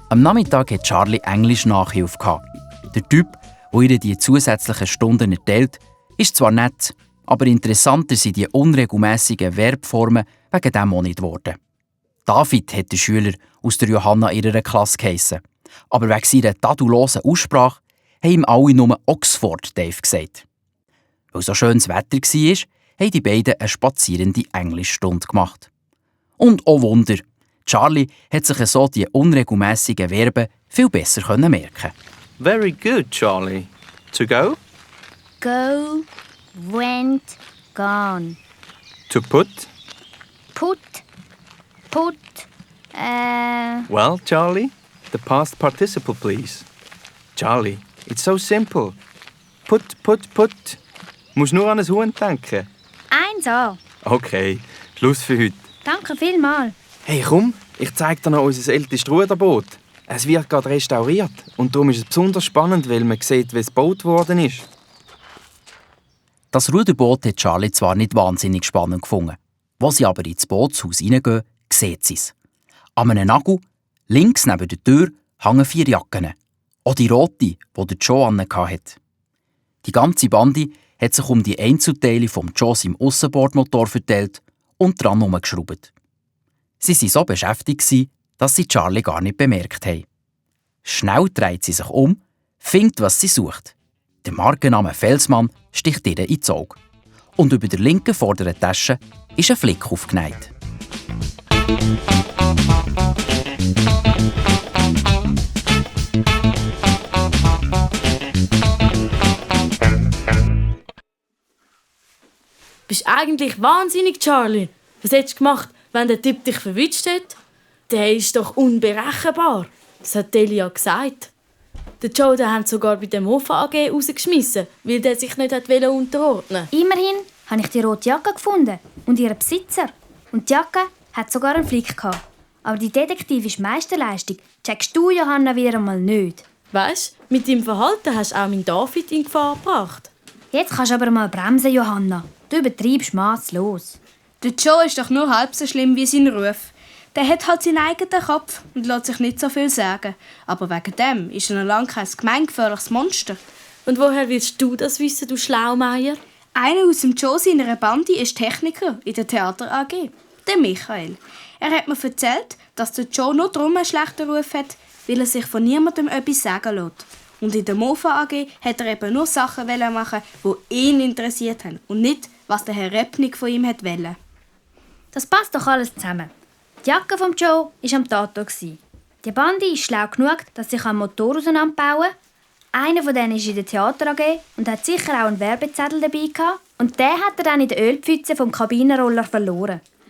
Am Nachmittag hatte Charlie Englisch-Nachhilfe. Der Typ, der ihr die zusätzlichen Stunden erteilt, ist zwar nett, aber interessanter sind die unregelmässigen Verbformen wegen dem auch nicht geworden. David hat der Schüler aus der Johanna ihrer Klasse geheissen. Aber wegen seiner tadellosen Aussprache haben ihm alle nur Oxford Dave gesagt. Weil so schönes Wetter war, haben die beiden eine spazierende Englischstunde gemacht. Und oh Wunder, Charlie hat sich so die unregelmässigen Verben viel besser merken. Very good, Charlie. To go? Go, went, gone. To put? Put, Well, Charlie, the past participle, please. Charlie, it's so simple. Put. Musst nur an ein Huhn denken. 1a. Okay, Schluss für heute. Danke vielmals. Hey, komm, ich zeige dir noch unser ältestes Ruderboot. Es wird gerade restauriert und darum ist es besonders spannend, weil man sieht, wie es gebaut worden ist. Das Ruderboot hat Charlie zwar nicht wahnsinnig spannend gefunden. Als sie aber ins Bootshaus hineingehen, sieht sie es. An einem Nagel, links neben der Tür, hängen 4 Jacken. Auch die rote, die der Joe hatte. Die ganze Bande hat sich um die Einzelteile vom Joe im Aussenbordmotor verteilt und dran herumgeschraubt. Sie waren so beschäftigt, dass sie Charlie gar nicht bemerkt haben. Schnell dreht sie sich um, findet, was sie sucht. Der Markenname Felsmann sticht ihr ins Auge. Und über der linken vorderen Tasche ist ein Flick aufgenäht. Bist eigentlich wahnsinnig, Charlie. Was hättest du gemacht, wenn der Typ dich verwitscht hätte? Der ist doch unberechenbar. Das hat Delia gesagt. Der Joe hat sogar bei der Mofa AG rausgeschmissen, weil der sich nicht unterordnen wollte. Immerhin habe ich die rote Jacke gefunden und ihren Besitzer. Und die Jacke hat sogar einen Flick gehabt. Aber die detektivische Meisterleistung checkst du, Johanna, wieder einmal nicht. Weisst, mit deinem Verhalten hast du auch meinen David in Gefahr gebracht. Jetzt kannst du aber mal bremsen, Johanna. Du übertreibst masslos. Der Joe ist doch nur halb so schlimm wie sein Ruf. Der hat halt seinen eigenen Kopf und lässt sich nicht so viel sagen. Aber wegen dem ist er noch lange kein gemeingefährliches Monster. Und woher willst du das wissen, du Schlaumeier? Einer aus dem Joe seiner Bande ist Techniker in der Theater AG, der Michael. Er hat mir erzählt, dass der Joe nur darum einen schlechten Ruf hat, weil er sich von niemandem etwas sagen lässt. Und in der Mofa AG hat er eben nur Sachen machen, die ihn interessiert haben und nicht, was der Herr Repnik von ihm wollte. Das passt doch alles zusammen. Die Jacke vom Joe war am Tatort. Die Bande ist schlau genug, dass sie einen Motor auseinanderbauen kann. Einer von denen ist in der Theater AG und hat sicher auch einen Werbezettel dabei gehabt. Und den hat er dann in der Ölpfütze vom Kabinenroller verloren.